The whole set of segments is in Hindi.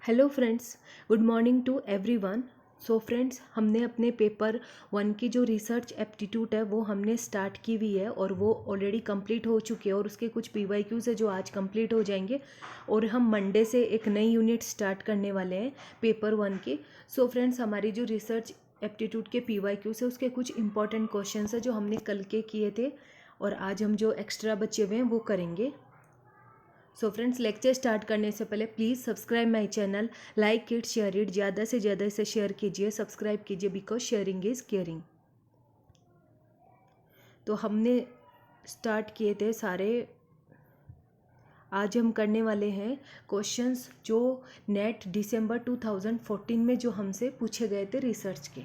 Hello friends, good morning to everyone. So friends, हमने अपने पेपर 1 की जो रिसर्च एप्टीट्यूड है वो हमने स्टार्ट की हुई है और वो ऑलरेडी कंप्लीट हो चुकी है और उसके कुछ पीवाईक्यूज़ है जो आज कंप्लीट हो जाएंगे और हम मंडे से एक नई यूनिट स्टार्ट करने वाले हैं पेपर 1 की। सो फ्रेंड्स, हमारी जो रिसर्च एप्टीट्यूड के पीवाईक्यूज़ है उसके कुछ इंपॉर्टेंट क्वेश्चंस है जो हमने कल के किए थे और आज हम जो एक्स्ट्रा बचे हुए हैं वो करेंगे। सो फ्रेंड्स, लेक्चर स्टार्ट करने से पहले please subscribe my channel, like it, share it, ज़्यादा से ज़्यादा इसे शेयर कीजिए, सब्सक्राइब कीजिए, बिकॉज शेयरिंग इज़ केयरिंग। तो हमने स्टार्ट किए थे सारे। आज हम करने वाले हैं क्वेश्चंस जो नेट दिसंबर 2014 में जो हमसे पूछे गए थे रिसर्च के।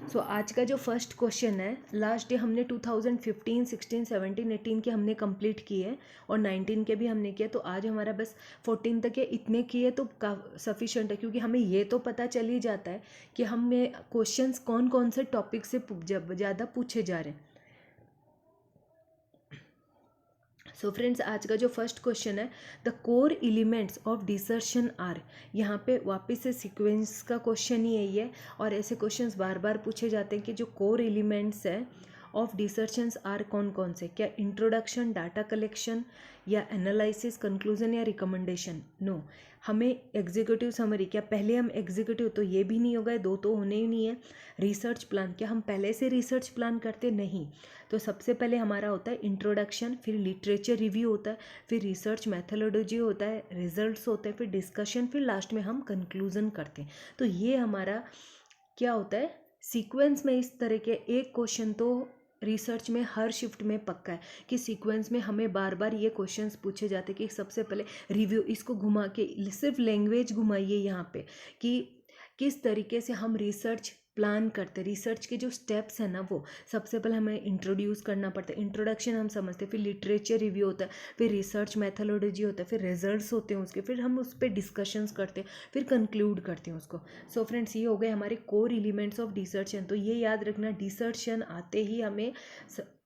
सो आज का जो फर्स्ट क्वेश्चन है, लास्ट डे हमने 2015, 16, 17, 18 के हमने कंप्लीट किए और 19 के भी हमने किए। तो आज हमारा बस 14 तक के इतने किए तो सफिशेंट है, क्योंकि हमें ये तो पता चल ही जाता है कि हमें क्वेश्चंस कौन कौन से टॉपिक से ज़्यादा पूछे जा रहे हैं। सो फ्रेंड्स, आज का जो फर्स्ट क्वेश्चन है, the core elements of dissertation are. यहाँ पे वापस से सीक्वेंस का क्वेश्चन ही यही है और ऐसे क्वेश्चंस बार बार पूछे जाते हैं कि जो कोर एलिमेंट्स है ऑफ डिसर्शंस आर कौन कौन से, क्या इंट्रोडक्शन, डाटा कलेक्शन या एनालिसिस, कंक्लूजन या रिकमेंडेशन। नो, हमें एग्जीक्यूटिव समरी, क्या पहले हम एग्जीक्यूटिव, तो ये भी नहीं होगा, दो तो होने ही नहीं है। रिसर्च प्लान, क्या हम पहले से रिसर्च प्लान करते, नहीं। तो सबसे पहले हमारा होता है इंट्रोडक्शन, फिर लिटरेचर रिव्यू होता है, फिर रिसर्च मैथोलॉजी होता है, रिजल्ट्स होते हैं, फिर डिस्कशन, फिर लास्ट में हम कंक्लूजन करते हैं। तो ये हमारा क्या होता है सीक्वेंस में। इस तरह के एक क्वेश्चन तो रिसर्च में हर शिफ्ट में पक्का है कि सीक्वेंस में हमें बार बार ये क्वेश्चंस पूछे जाते हैं कि सबसे पहले रिव्यू, इसको घुमा के सिर्फ लैंग्वेज घुमाइए यहाँ पे कि किस तरीके से हम रिसर्च प्लान करते हैं। रिसर्च के जो स्टेप्स हैं ना, वो सबसे पहले हमें इंट्रोड्यूस करना पड़ता है। इंट्रोडक्शन हम समझते हैं, फिर लिटरेचर रिव्यू होता है, फिर रिसर्च मैथोलॉजी होता है, फिर रिजल्ट्स होते हैं उसके, फिर हम उस पर डिस्कशंस करते हैं, फिर कंक्लूड करते हैं उसको। सो फ्रेंड्स, ये हो गए हमारे कोर एलिमेंट्स ऑफ डिसर्शन। तो ये याद रखना, डिसर्शन आते ही हमें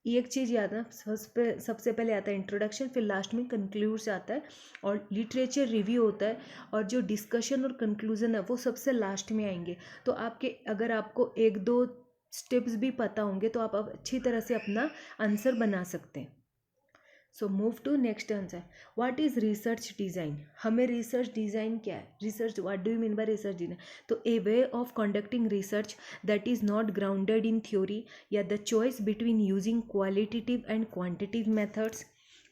एक चीज़ याद ना, सबसे पहले आता है इंट्रोडक्शन, फिर लास्ट में कंक्लूड से आता है और लिटरेचर रिव्यू होता है और जो डिस्कशन और कंक्लूजन है वो सबसे लास्ट में आएंगे। तो आपके अगर आपको एक दो स्टेप्स भी पता होंगे तो आप अब अच्छी तरह से अपना आंसर बना सकते हैं। So move to next answer, what is research design. हमें रिसर्च डिज़ाइन क्या है, research what do you mean by research design. तो a way of conducting research that is not grounded in theory, या the choice between using qualitative and quantitative methods,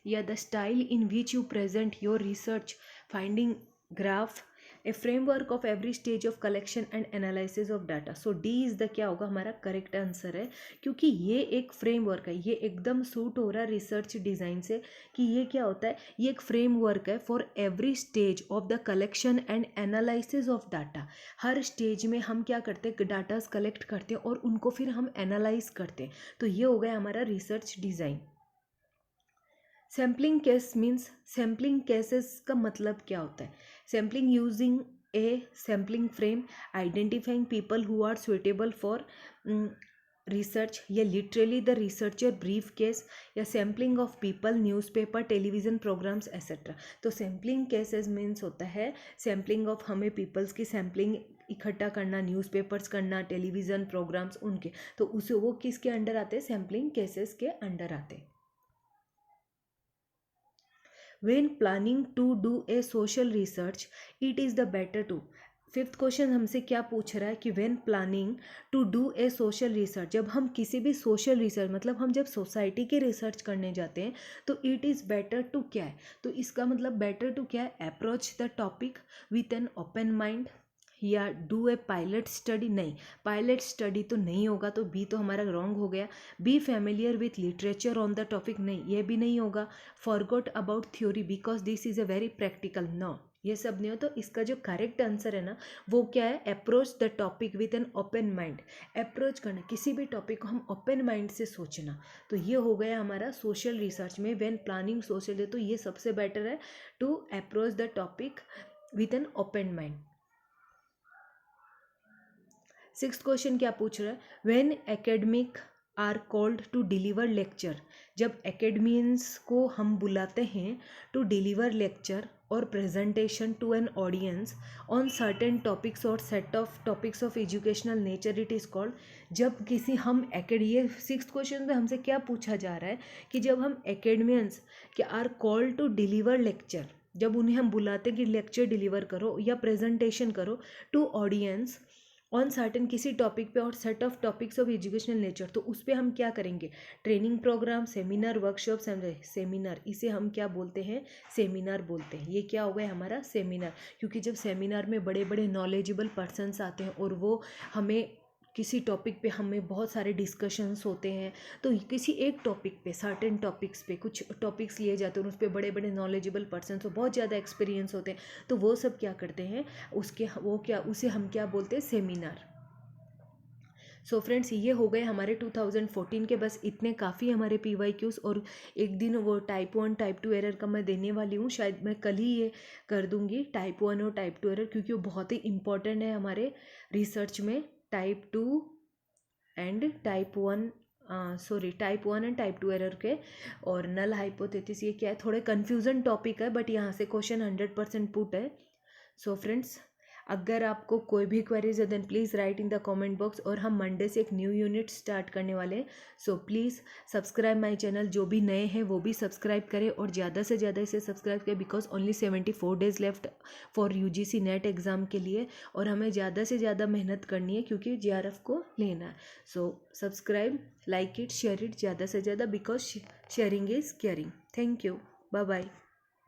या the style in which you present your research finding graph, a framework of every stage of collection and analysis of data. So D is the क्या होगा हमारा करेक्ट आंसर है, क्योंकि ये एक फ्रेमवर्क है, ये एकदम सूट हो रहा है रिसर्च डिज़ाइन से कि ये क्या होता है, ये एक फ्रेमवर्क है for every stage of the collection and analysis of data. Her stage में हम क्या करते हैं, डाटास कलेक्ट करते हैं और उनको फिर हम एनालाइज करते हैं। तो ये हो गया हमारा research design. Sampling case means, sampling cases का मतलब क्या होता है। Sampling using a sampling frame, identifying people who are suitable for research, या literally the researcher brief case, या sampling of people, newspaper, television programmes etcetera. तो सैम्पलिंग केसेस मीन्स होता है सैम्पलिंग ऑफ, हमें पीपल्स की सैम्पलिंग इकट्ठा करना, न्यूज़पेपर्स करना, टेलीविज़न प्रोग्राम्स उनके, तो उसे वो किसके अंडर आते हैं, सैम्पलिंग केसेस के अंडर आते हैं। When planning to do a social research, it is the better to। Fifth question हमसे क्या पूछ रहा है कि when planning to do a social research, जब हम किसी भी सोशल रिसर्च, मतलब हम जब सोसाइटी के रिसर्च करने जाते हैं तो इट इज़ बेटर टू क्या है, तो इसका मतलब बेटर टू क्या है, approach the topic with an open mind, या डू ए पायलट स्टडी। नहीं, पायलट स्टडी तो नहीं होगा, तो बी तो हमारा रॉन्ग हो गया। Be familiar with literature on the topic, नहीं ये भी नहीं होगा। Forgot about theory because this is a very practical, no ये सब नहीं हो। तो इसका जो करेक्ट आंसर है ना वो क्या है, approach the topic with an open mind. Approach करना किसी भी टॉपिक को हम ओपन माइंड से सोचना। तो ये हो गया हमारा सोशल रिसर्च में व्हेन प्लानिंग सोशल, तो ये सबसे बेटर है to approach the topic with an open mind. Sixth question क्या पूछ रहा है, when academic are called to deliver lecture, जब एकेडमियंस को हम बुलाते हैं टू डिलीवर लेक्चर और presentation to an audience on certain topics और set of topics of educational nature, it is called, जब किसी हम ये 6th क्वेश्चन में हमसे क्या पूछा जा रहा है कि जब हम एकेडमियंस के are called to deliver lecture, जब उन्हें हम बुलाते कि लेक्चर डिलीवर करो या प्रेजेंटेशन करो टू ऑडियंस ऑन सर्टेन किसी टॉपिक पे और set of topics of educational nature, तो उस पर हम क्या करेंगे, training programme, seminar, workshop, seminar, इसे हम क्या बोलते हैं, सेमिनार बोलते हैं। ये क्या हो गया हमारा सेमिनार, क्योंकि जब सेमिनार में बड़े बड़े नॉलेजेबल पर्सन्स आते हैं और वो हमें किसी टॉपिक पे हमें बहुत सारे डिस्कशंस होते हैं, तो किसी एक टॉपिक पे, सर्टेन टॉपिक्स पे कुछ टॉपिक्स लिए जाते हैं और उस पर बड़े बड़े नॉलेजेबल पर्सन्स और बहुत ज़्यादा एक्सपीरियंस होते हैं, तो वो सब क्या करते हैं, उसे हम क्या बोलते हैं, सेमिनार। सो फ्रेंड्स, ये हो गए हमारे 2014 के, बस इतने काफ़ी हमारे PYQs। और एक दिन वो टाइप 1 टाइप 2 एरर का मैं देने वाली हूँ, शायद मैं कल ही ये कर दूँगी, टाइप 1 और टाइप 2 एरर, क्योंकि वो बहुत ही इंपॉर्टेंट है हमारे रिसर्च में। Type 2 and type 1 type 1 and type 2 error के, और नल हाइपोथेसिस, ये क्या है, थोड़े कन्फ्यूजन टॉपिक है, बट यहाँ से क्वेश्चन 100% पुट है। सो फ्रेंड्स, अगर आपको कोई भी क्वेरीज है then please write in the comment box, और हम मंडे से एक न्यू यूनिट स्टार्ट करने वाले हैं। So please subscribe my channel, जो भी नए हैं वो भी सब्सक्राइब करें और ज़्यादा से ज़्यादा इसे सब्सक्राइब करें, because only 74 days left for UGC net exam के लिए, और हमें ज़्यादा से ज़्यादा मेहनत करनी है क्योंकि JRF को लेना है। So subscribe, like it, share it ज़्यादा से ज़्यादा, because sharing is caring. Thank you, bye bye.